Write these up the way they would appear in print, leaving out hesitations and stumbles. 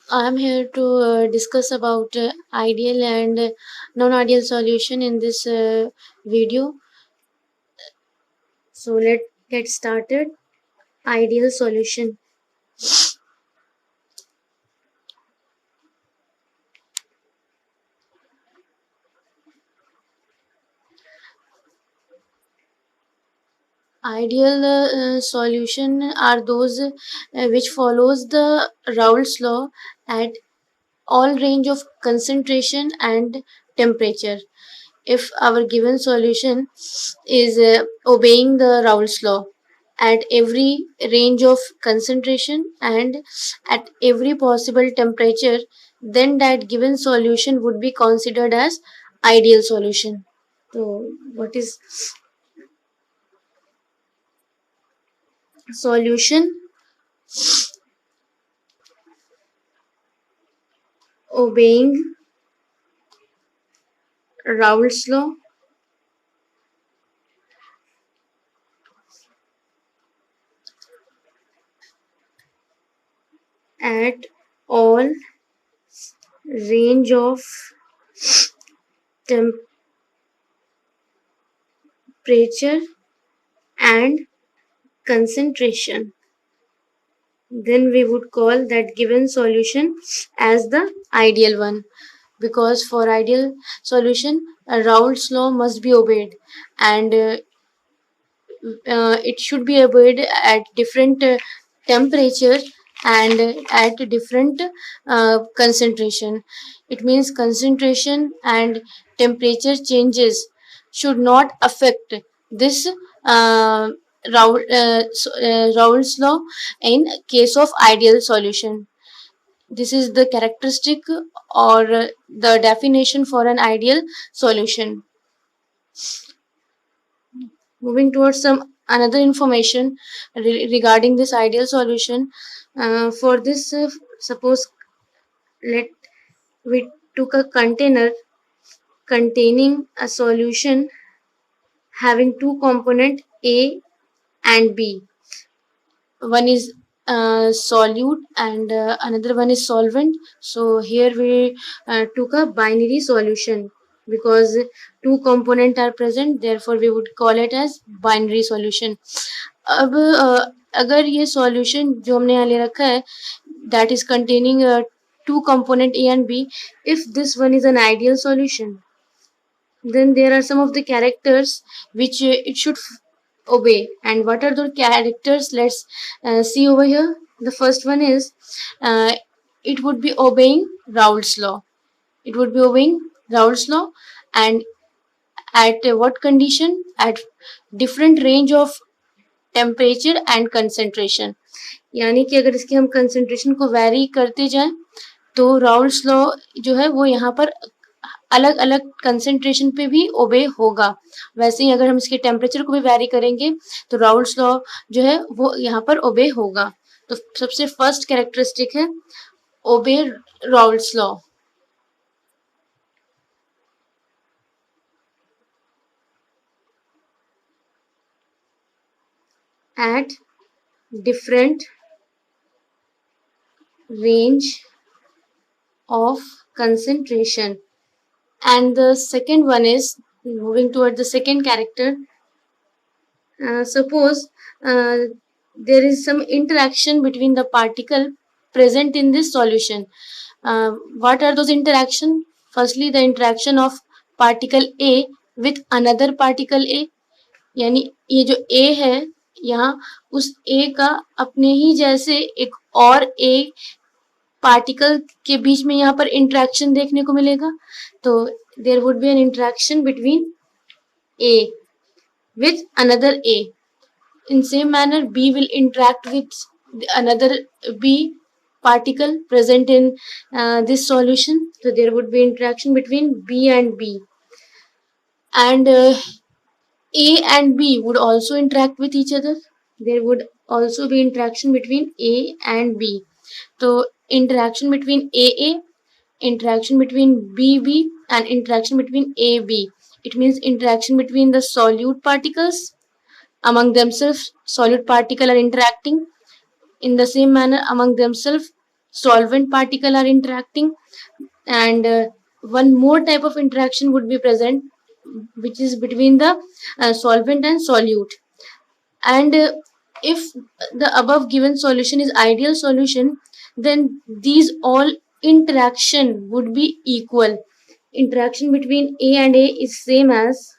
I am here to discuss about ideal and non-ideal solution in this video. So let's get started. Ideal solution. Ideal solution are those which follows the Raoult's law at all range of concentration and temperature. If our given solution is obeying the Raoult's law at every range of concentration and at every possible temperature, then that given solution would be considered as ideal solution. So what is solution? Obeying Raoult's law at all range of temperature and concentration, then we would call that given solution as the ideal one, because for ideal solution Raoult's law must be obeyed, and it should be obeyed at different temperature and at different concentration. It means concentration and temperature changes should not affect this Raoult's law in case of ideal solution. This is the characteristic or the definition for an ideal solution. Moving towards some another information regarding this ideal solution. For this, suppose let we took a container containing a solution having two component A and B. One is solute and another one is solvent. So here we took a binary solution because two component are present, therefore we would call it as binary solution. अब अगर ये solution जो हमने यहाँ ले रखा है that is containing two component A and B, if this one is an ideal solution, then there are some of the characters which it should obey. And what are those characters? Let's see over here. The first one is it would be obeying Raoult's law. It would be obeying Raoult's law, and at what condition? At different range of temperature and concentration, यानी कि अगर इसके हम concentration को vary करते जाएं तो Raoult's law जो है वो यहाँ पर अलग अलग कंसेंट्रेशन पे भी ओबे होगा। वैसे ही अगर हम इसके टेम्परेचर को भी वैरी करेंगे तो राउल्ट्स लॉ जो है वो यहाँ पर ओबे होगा। तो सबसे फर्स्ट कैरेक्टरिस्टिक है obey Raoult's law. At different range of concentration. And the second one is moving toward the second character. Suppose there is some interaction between the particle present in this solution. What are those interaction? Firstly, the interaction of particle A with another particle A, यानी ये जो A है यहाँ उस A का अपने ही जैसे एक और A पार्टिकल के बीच में यहाँ पर इंटरेक्शन देखने को मिलेगा। तो there would be an interaction between A with another A. In same manner, B will interact with another B particle present in this solution. So there would be interaction between B and B. And A and B would also interact with each other. There would also be interaction between A and B. So interaction between AA, interaction between BB, and interaction between AB. It means interaction between the solute particles among themselves. Solute particle are interacting in the same manner among themselves. solvent particle are interacting, and one more type of interaction would be present, which is between the solvent and solute. And if the above given solution is ideal solution, then these all interaction would be equal. Interaction between A and A is same as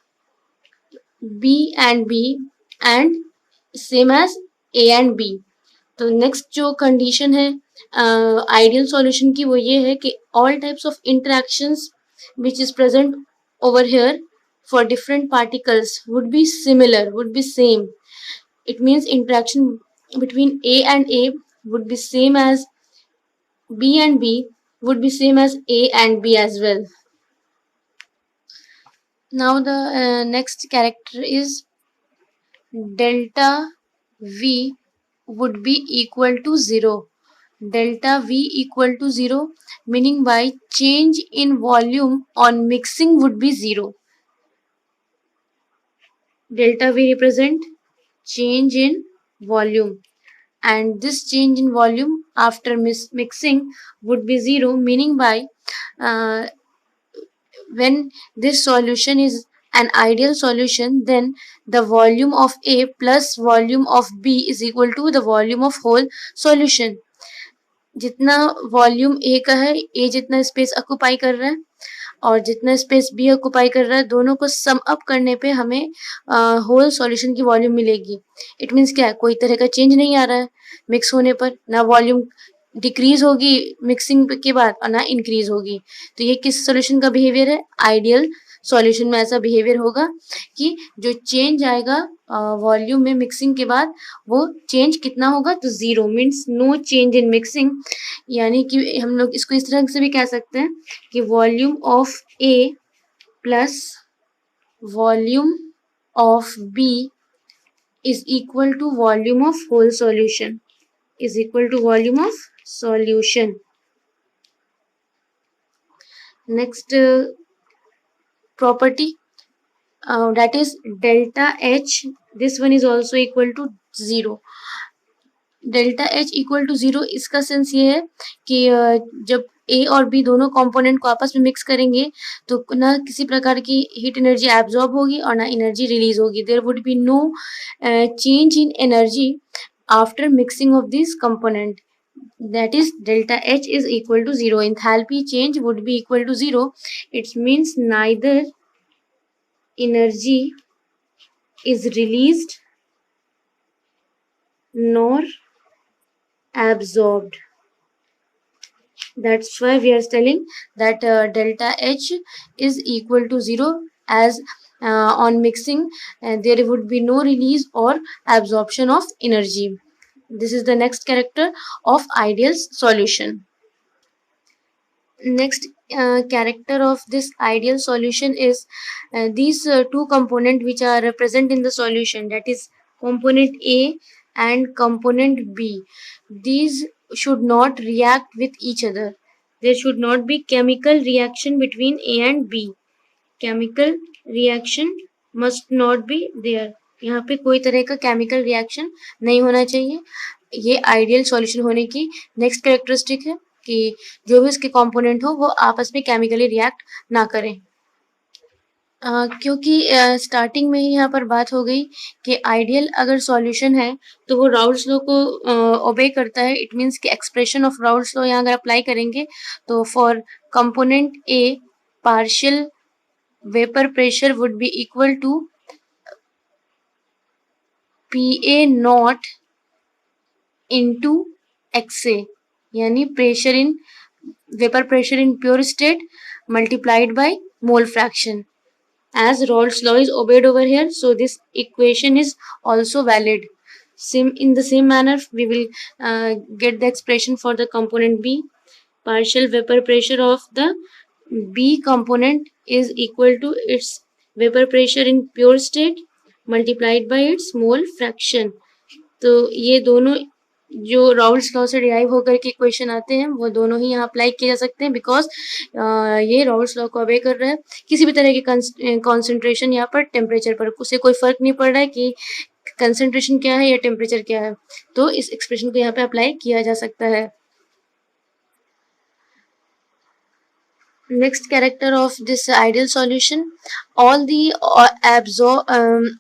B and B, and same as A and B. तो next जो condition है ideal solution की, वो ये है कि all types of interactions which is present over here for different particles would be similar, would be same. It means interaction between A and A would be same as B, and B would be same as A and B as well. Now the next character is delta V would be equal to 0. Delta V equal to 0, meaning by change in volume on mixing would be 0. Delta V represent change in volume, and this change in volume after mixing would be 0, meaning by when this solution is an ideal solution, then the volume of A plus volume of B is equal to the volume of whole solution. जितना volume ए का है, ए जितना space occupy कर रहा है और जितना space B occupy कर रहा है, दोनों को सम अप करने पे हमें होल सॉल्यूशन की वॉल्यूम मिलेगी. इट मीन्स क्या है, कोई तरह का चेंज नहीं आ रहा है मिक्स होने पर, ना वॉल्यूम डिक्रीज होगी मिक्सिंग के बाद और ना इंक्रीज होगी. तो ये किस सॉल्यूशन का बिहेवियर है, आइडियल सॉल्यूशन में ऐसा बिहेवियर होगा कि जो चेंज आएगा वॉल्यूम में मिक्सिंग के बाद, वो चेंज कितना होगा, तो 0, means no change in mixing. यानी कि हम लोग इसको इस तरह से भी कह सकते हैं कि volume of A plus volume of B is equal to volume of whole solution, is equal to volume of solution. Next property, that is delta H, this one is also equal to 0. Delta H equal to 0, इसका sense ये है कि जब ए और B दोनों component को आपस में मिक्स करेंगे तो ना किसी प्रकार की हीट एनर्जी एब्जॉर्ब होगी और ना एनर्जी रिलीज होगी. There would be no change in energy after mixing of this component. That is delta H is equal to 0. Enthalpy change would be equal to 0. It means neither energy is released nor absorbed. That's why we are telling that delta H is equal to 0, as on mixing there would be no release or absorption of energy. This is the next character of ideal solution. Next character of this ideal solution is these two components which are present in the solution, that is component A and component B. These should not react with each other. There should not be chemical reaction between A and B. Chemical reaction must not be there. यहाँ पे कोई तरह का chemical reaction नहीं होना चाहिए. ये ideal solution होने की नेक्स्ट कैरेक्टरिस्टिक है कि जो भी उसके कंपोनेंट हो वो आपस में केमिकली रिएक्ट ना करें. क्योंकि स्टार्टिंग में ही यहाँ पर बात हो गई कि आइडियल अगर सॉल्यूशन है तो वो राउल्स लॉ को ओबे करता है. इट मीन्स कि एक्सप्रेशन ऑफ राउल्स लॉ यहाँ अगर अप्लाई करेंगे तो for component A partial vapour pressure would be equal to PA not into XA, यानी pressure in vapour pressure in pure state multiplied by mole fraction. As Raoult's law is obeyed over here, so this equation is also valid. In the same manner, we will get the expression for the component B. Partial vapor pressure of the B component is equal to its vapor pressure in pure state multiplied by its mole fraction. तो ये दोनों जो Raoult's law से derive होकर के equation आते हैं वो दोनों ही यहाँ अप्लाई किए जा सकते हैं, बिकॉज ये राउल्स लॉ को ओबे कर रहा है. किसी भी तरह की कॉन्सेंट्रेशन यहाँ पर टेम्परेचर पर उससे कोई फर्क नहीं पड़ रहा है कि कंसेंट्रेशन क्या है या टेम्परेचर क्या है, तो इस एक्सप्रेशन को यहाँ पे अप्लाई किया जा सकता है. Next character of this ideal solution, all the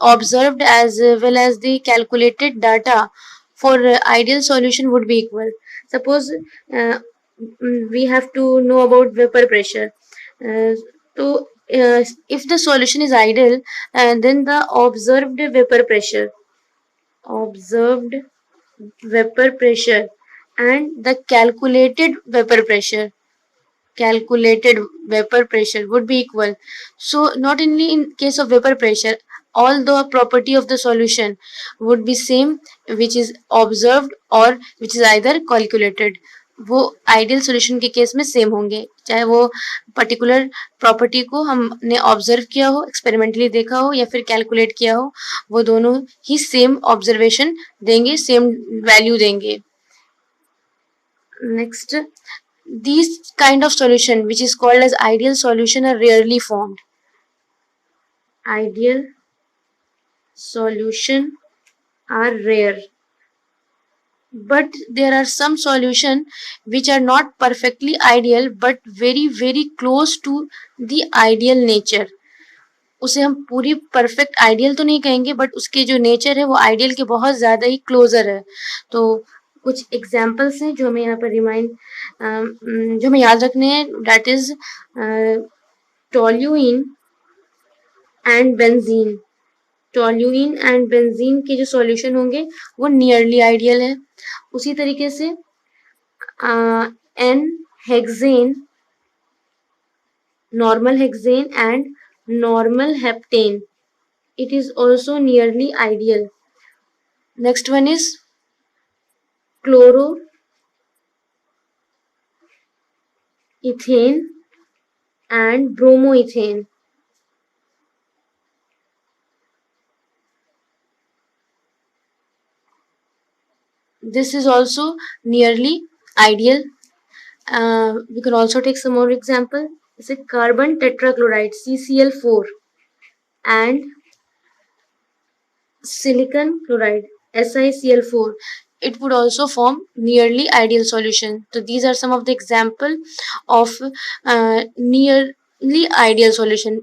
observed as well as the calculated data for ideal solution would be equal. Suppose we have to know about vapor pressure. Uh, so if the solution is ideal, then the observed vapor pressure and the calculated vapor pressure would be equal. So not only in case of vapor pressure, all the property of the solution would be same, which is observed or which is either calculated, वो ideal solution के case में same होंगे, चाहे वो particular property को हमने observe किया हो, एक्सपेरिमेंटली देखा हो या फिर कैलकुलेट किया हो, वो दोनों ही सेम ऑब्जर्वेशन देंगे, सेम वैल्यू देंगे. Next, these kind of solution which is called as ideal solution are rarely formed. Ideal solution are rare, but there are some solution which are not perfectly ideal but very close to the ideal nature. उसे हम पूरी perfect ideal तो नहीं कहेंगे, but उसके जो nature है वो आइडियल के बहुत ज़्यादा ही क्लोजर है. तो कुछ एग्जाम्पल्स हैं जो हमें यहाँ पर जो हमें याद रखने हैं. That is toluene and benzene. Toluene and benzene के जो सॉल्यूशन होंगे वो नियरली आइडियल है. उसी तरीके से n hexane, normal hexane and normal heptane, it is also nearly ideal. Next one is chloroethane and bromoethane. This is also nearly ideal. We can also take some more example. It's a carbon tetrachloride CCl4 and silicon chloride SiCl4. It would also form nearly ideal solution. So these are some of the example of nearly ideal solution.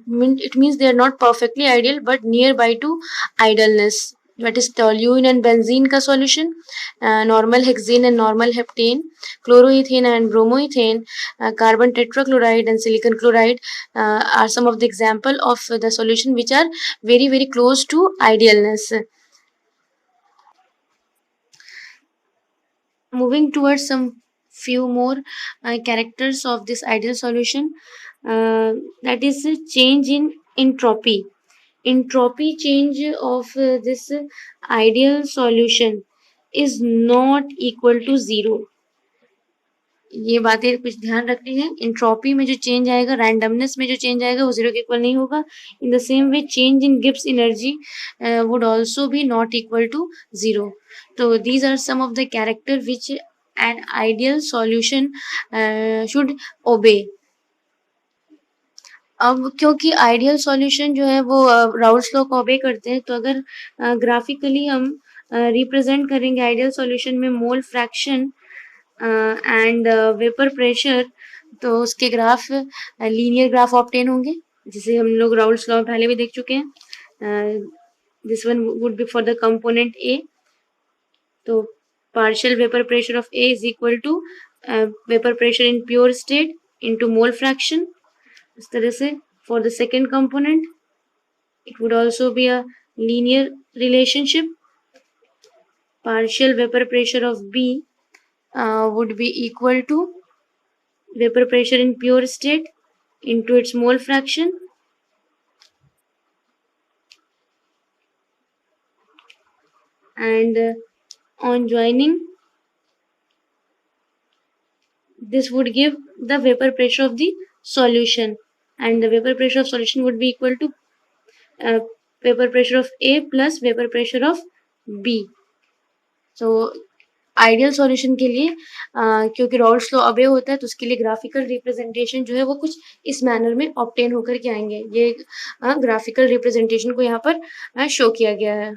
It means they are not perfectly ideal but nearby to idealness. That is toluene and benzene का solution, normal hexane and normal heptane, chloroethane and bromoethane, carbon tetrachloride and silicon chloride are some of the example of the solution which are very close to idealness. Moving towards some few more characters of this ideal solution, that is change in entropy. Entropy change of this ideal solution is not equal to zero. ये बातें कुछ ध्यान रखनी है. Entropy में जो change आएगा, randomness में जो चेंज आएगा वो जीरो के इक्वल नहीं होगा. In the same way change in Gibbs energy would also be not equal to zero. So these are some of the character which an ideal solution should obey. अब क्योंकि ideal solution जो है वो Raoult's law को ओबे करते हैं, तो अगर ग्राफिकली हम रिप्रेजेंट करेंगे आइडियल सॉल्यूशन में mole fraction and vapour pressure, तो उसके ग्राफ लीनियर ग्राफ ऑब्टेन होंगे, जिसे हम लोग राउल्स लॉ पहले भी देख चुके हैं. This one would be for the component ए. तो partial vapor pressure of A is equal to vapor pressure in pure state into mole fraction. इस तरह से for the second component it would also be a linear relationship. Partial vapor pressure of B would be equal to vapor pressure in pure state into its mole fraction. And on joining, this would give the vapor pressure of the solution, and the vapor pressure of solution would be equal to vapor pressure of A plus vapor pressure of B. So ideal solution के लिए क्योंकि Raoult's law अबे होता है, तो उसके लिए graphical representation जो है वो कुछ इस मैनर में ऑब्टेन होकर के आएंगे. ये ग्राफिकल रिप्रेजेंटेशन को यहाँ पर शो किया गया है.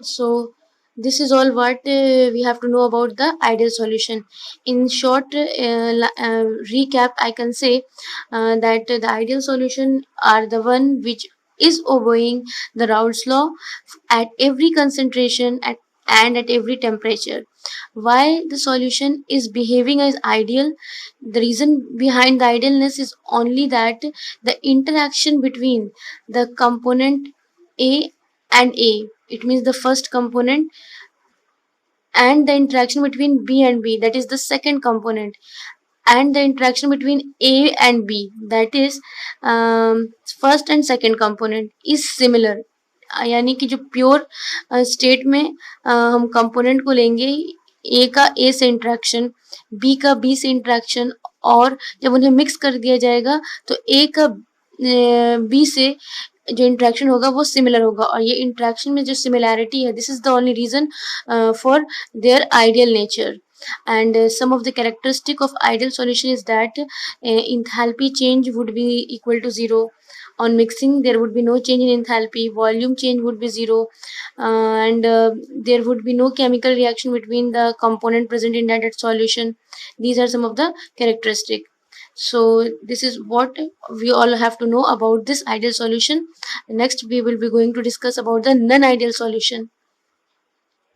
So This is all what we have to know about the ideal solution. In short recap, I can say that the ideal solution are the one which is obeying the Raoult's law at every concentration and at every temperature. Why the solution is behaving as ideal? The reason behind the idealness is only that the interaction between the component A and A, it means the first component, and the interaction between B and B, that is the second component, and the interaction between A and B, that is first and second component, is similar. यानी कि जो pure state में हम component को लेंगे, ए का ए से interaction, B का बी से इंट्रैक्शन, और जब उन्हें मिक्स कर दिया जाएगा तो ए का बी से जो इंट्रैक्शन होगा वो सिमिलर होगा, और ये इंट्रैक्शन में जो सिमिलैरिटी है, this is the only reason for their ideal nature. And some of the characteristic of ideal solution is that enthalpy change would be equal to 0. On mixing there would be no change in enthalpy, volume change would be 0, and there would be no chemical reaction between the component present in that solution. These are some of the characteristic. So this is what we all have to know about this ideal solution. Next we will be going to discuss about the non-ideal solution.